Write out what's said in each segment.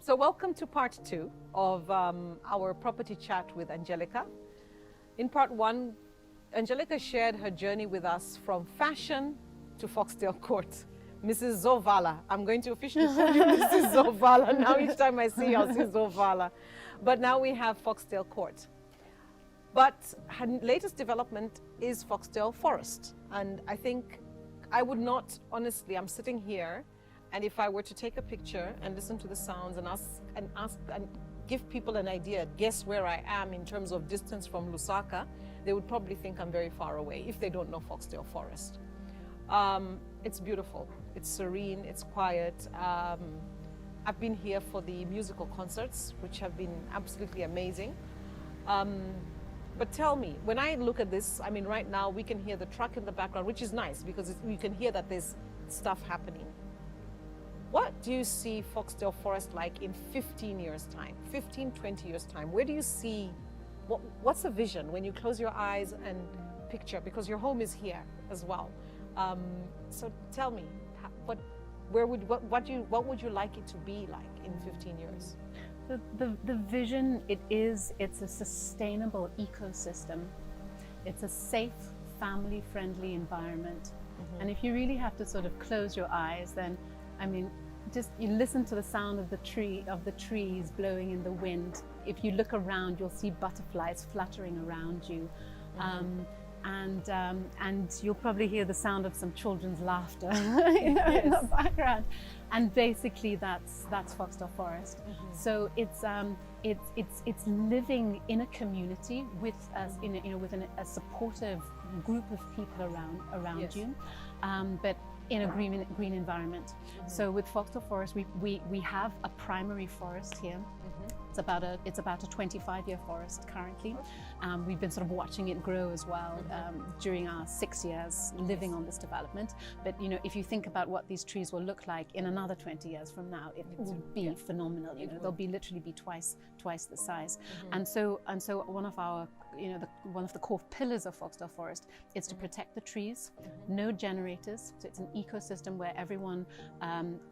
So welcome to part 2 of our property chat with Angelika. In part 1, Angelika shared her journey with us from fashion to Foxdale Court. Mrs. Zovala. I'm going to officially call you Mrs. Zovala now. Each time I see you, I'll see Zovala. But now we have Foxdale Court. But her latest development is Foxdale Forest. And I think I would not, honestly, I'm sitting here, and if I were to take a picture and listen to the sounds and ask and give people an idea, guess where I am in terms of distance from Lusaka, they would probably think I'm very far away if they don't know Foxdale Forest. It's beautiful, it's serene, it's quiet. I've been here for the musical concerts, which have been absolutely amazing. But tell me, when I look at this, I mean, right now we can hear the truck in the background, which is nice because you can hear that there's stuff happening. What do you see Foxdale Forest like in 15 years' time, 15, 20 years' time? Where do you see, what's the vision when you close your eyes and picture, because your home is here as well. So tell me, what would you like it to be like in 15 years? The vision, it's a sustainable ecosystem. It's a safe, family-friendly environment. Mm-hmm. And if you really have to sort of close your eyes, then, I mean, just you listen to the sound of the trees blowing in the wind. If you look around, you'll see butterflies fluttering around you. Mm-hmm. And you'll probably hear the sound of some children's laughter in the background. And basically that's Foxdale Forest. Mm-hmm. So it's living in a community with us, with a supportive group of people around you, but in a green environment. Mm-hmm. So with Foxdale Forest, we have a primary forest here. Mm-hmm. It's about a 25-year forest currently. We've been sort of watching it grow as well during our 6 years living on this development. But if you think about what these trees will look like in another 20 years from now, it will be phenomenal. They'll literally be twice the size. Mm-hmm. And so one of our one of the core pillars of Foxdale Forest is to protect the trees. Mm-hmm. No generators, so it's an ecosystem where everyone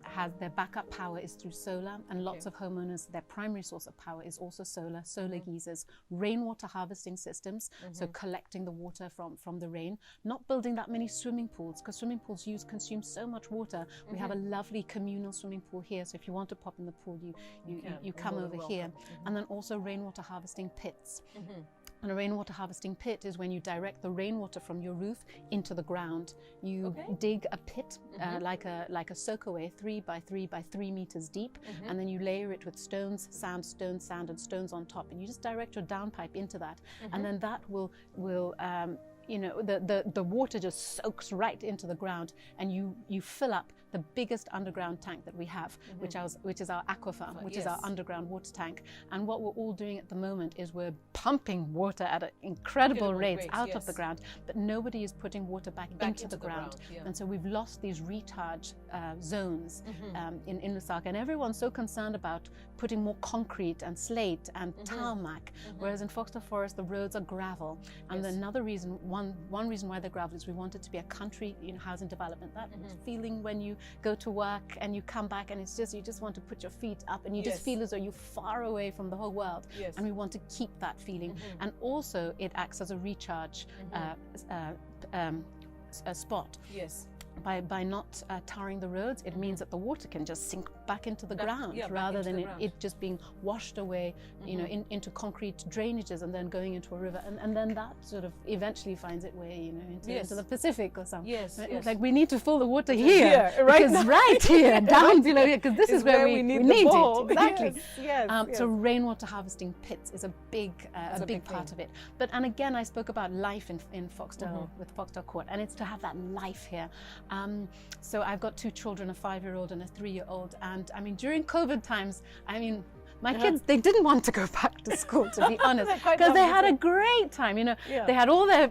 has their backup power is through solar, and lots of homeowners, their primary source of power is also solar geysers, rainwater harvesting systems, so collecting the water from the rain, not building that many swimming pools, because swimming pools consume so much water. We have a lovely communal swimming pool here, so if you want to pop in the pool, you come over here. And then also rainwater harvesting pits. And a rainwater harvesting pit is when you direct the rainwater from your roof into the ground. You dig a pit like a soakaway, 3 by 3 by 3 meters deep, and then you layer it with stones, sand, and stones on top, and you just direct your downpipe into that, and then that will the water just soaks right into the ground, and you fill up the biggest underground tank that we have, which is our aquifer, which is our underground water tank. And what we're all doing at the moment is we're pumping water at an incredible rates out of the ground, but nobody is putting water back into the ground. And so we've lost these recharge zones in Lusaka, and everyone's so concerned about putting more concrete and slate and tarmac, whereas in Foxdale Forest the roads are gravel. And another reason, one reason why they're gravel is we want it to be a country housing development. That feeling when you go to work and you come back and it's just you just want to put your feet up and you just feel as though you're far away from the whole world. And we want to keep that feeling. And also it acts as a recharge spot. By not tarring the roads, it means that the water can just sink back into the ground rather than it just being washed away, into concrete drainages and then going into a river, and then that sort of eventually finds its way, into the Pacific or something. It's like we need to fill the water here, right here, down below here, because this is where we need it. Exactly. So rainwater harvesting pits is a big part of it. And again, I spoke about life in Foxdale with Foxdale Court, and it's to have that life here. So I've got 2 children, a 5-year-old and a 3-year-old, and I mean during COVID times, I mean my kids, they didn't want to go back to school, to be honest, because they had a great time. They had all their,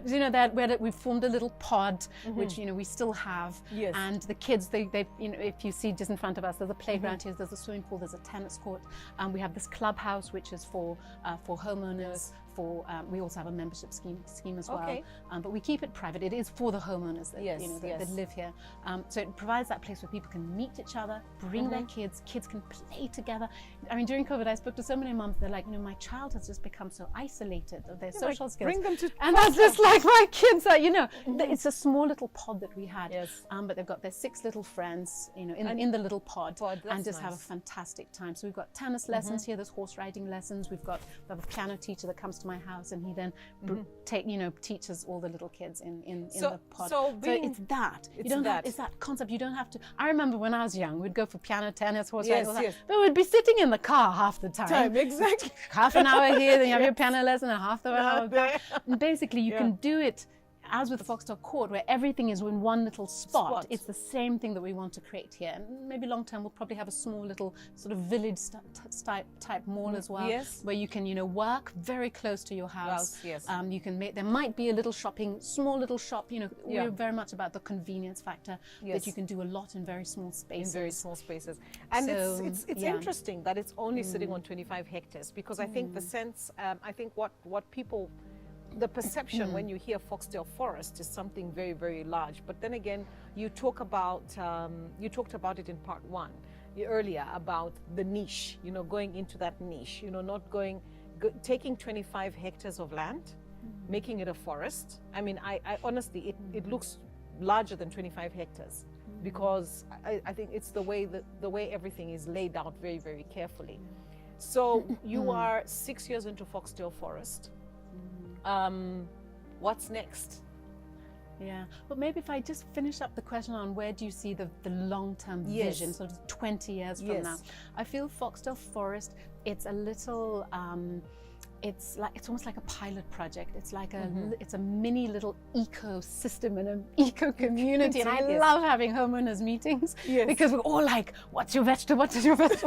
we formed a little pod, which we still have. And the kids, they if you see just in front of us, there's a playground here, there's a swimming pool, there's a tennis court, and we have this clubhouse, which is for homeowners, for, we also have a membership scheme as well. Okay. But we keep it private. It is for the homeowners that, Yes, you know, yes. that live here. So it provides that place where people can meet each other, bring their kids can play together. I mean, during COVID, I spoke to so many moms, they're like, you know, my child has just become so isolated of their social skills. Bring them to and that's just like my kids are, you know, it's a small little pod that we had. Yes. But they've got their 6 little friends, you know, in the little pod, and just have a fantastic time. So we've got tennis lessons here, there's horse riding lessons, we have a piano teacher that comes to my house, and he then teaches all the little kids in the pod. So it's that. It's that concept. You don't have to. I remember when I was young, we'd go for piano, tennis, horse riding, all that, but we'd be sitting in the car half the time. Exactly. Half an hour here, then you have your piano lesson, and half the hour back. And basically, you can do it as with Foxdale Court, where everything is in one little spot. It's the same thing that we want to create here. And maybe long term, we'll probably have a small little sort of village type mall as well, where you can, you know, work very close to your house. You can make, there might be a little small little shop, you know, we're very much about the convenience factor, that you can do a lot in very small spaces. And so, it's interesting that it's only sitting on 25 hectares, because I think the sense, I think what people, the perception when you hear Foxdale Forest is something very, very large. But then again, you talked about it in part 1 earlier about the niche, you know, going into that niche, you know, not taking 25 hectares of land, making it a forest. I mean, I honestly, it looks larger than 25 hectares because I think it's the way everything is laid out very, very carefully. So you are 6 years into Foxdale Forest. What's next? Yeah, but maybe if I just finish up the question on where do you see the long-term vision, sort of 20 years from now. I feel Foxdale Forest, it's a little, it's almost like a pilot project. It's like it's a mini little ecosystem and an eco community. And I love having homeowners meetings because we're all like, what does your vegetable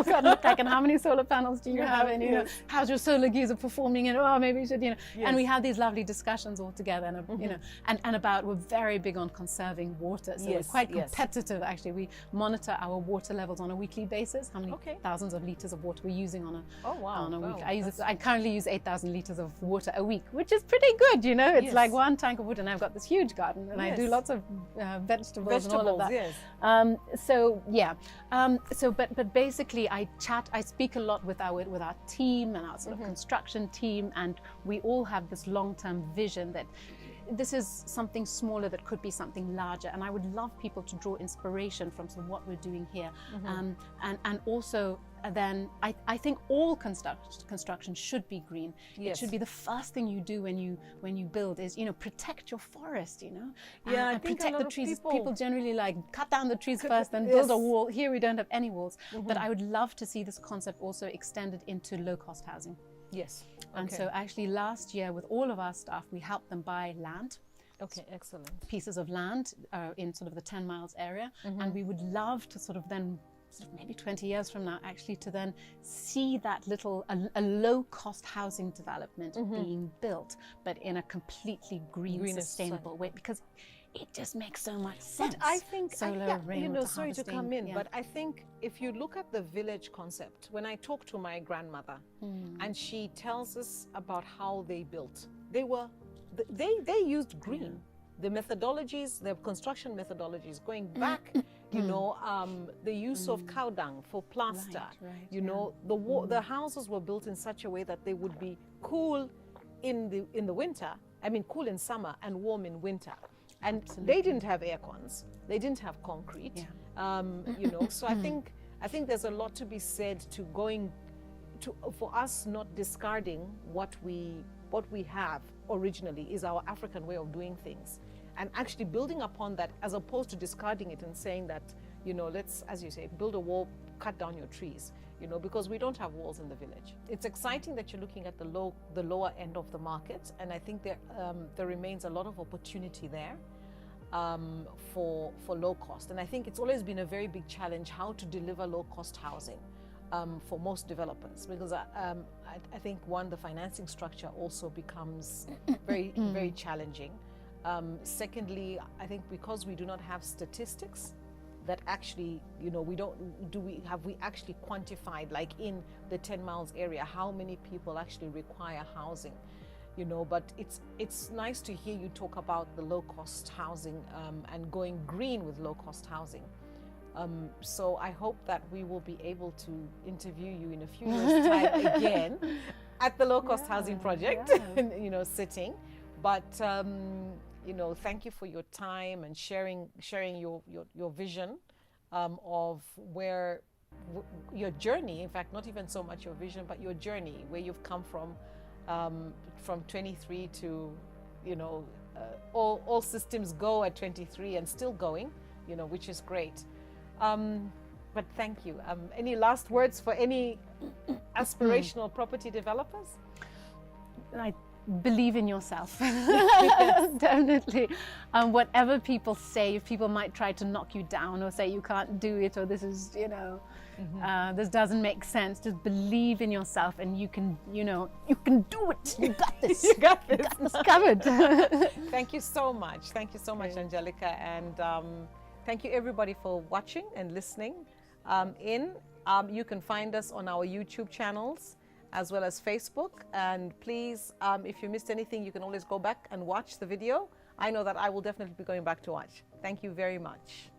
garden look like, and how many solar panels do you have, and you know, how's your solar geyser performing, and oh, maybe you should, you know. And we have these lovely discussions all together, and you know, and about, we're very big on conserving water, so we're quite competitive actually. We monitor our water levels on a weekly basis, how many thousands of liters of water we're using on a week. I currently use 8,000 liters of water a week, which is pretty good, you know. It's like one tank of water, and I've got this huge garden, and I do lots of vegetables and all of that. But basically, I speak a lot with our team and our sort of construction team, and we all have this long-term vision that this is something smaller that could be something larger, and I would love people to draw inspiration from sort of what we're doing here, and also then I think all construction should be green. It should be the first thing you do when you build is, you know, protect your forest, you know, and protect the trees. People generally like cut down the trees first, then build a wall. Here we don't have any walls, but I would love to see this concept also extended into low-cost housing. Yes. And so actually last year with all of our staff, we helped them buy land. Okay, excellent. Pieces of land in sort of the 10 miles area. And we would love to sort of then, maybe 20 years from now, actually to then see that a low-cost housing development being built, but in a completely green sustainable way, because it just makes so much sense. But I think, you know, sorry to come in, but I think if you look at the village concept, when I talk to my grandmother and she tells us about how they built, they used green. The methodologies, the construction methodologies, going back, you know, the use of cow dung for plaster, you know, the houses were built in such a way that they would be cool in the winter, cool in summer and warm in winter. And they didn't have air cons, they didn't have concrete, you know. So I think there's a lot to be said for us not discarding what we have originally is our African way of doing things, and actually building upon that, as opposed to discarding it and saying that, you know, let's, as you say, build a wall, cut down your trees, you know, because we don't have walls in the village. It's exciting that you're looking at the lower end of the market, and I think there remains a lot of opportunity there for low cost. And I think it's always been a very big challenge how to deliver low cost housing for most developers, because I think the financing structure also becomes very, very challenging. Secondly, I think because we do not have statistics that actually, you know, have we actually quantified, like in the 10 miles area, how many people actually require housing? you know, but it's nice to hear you talk about the low-cost housing and going green with low-cost housing. So I hope that we will be able to interview you in a few years' time again at the low-cost housing project, you know, sitting. But you know, thank you for your time and sharing your vision of where your journey. In fact, not even so much your vision, but your journey, where you've come from 23 to, you know, all systems go at 23 and still going, you know, which is great. But thank you. Any last words for any aspirational property developers? I believe in yourself. Definitely. Whatever people say, if people might try to knock you down or say you can't do it, or this is, you know, this doesn't make sense, just believe in yourself, and you can, you know, you can do it. You got this. You got this. You got this covered. Thank you so much. Thank you so much, Angelika. And thank you everybody for watching and listening you can find us on our YouTube channels as well as Facebook. And please, if you missed anything, you can always go back and watch the video. I know that I will definitely be going back to watch. Thank you very much.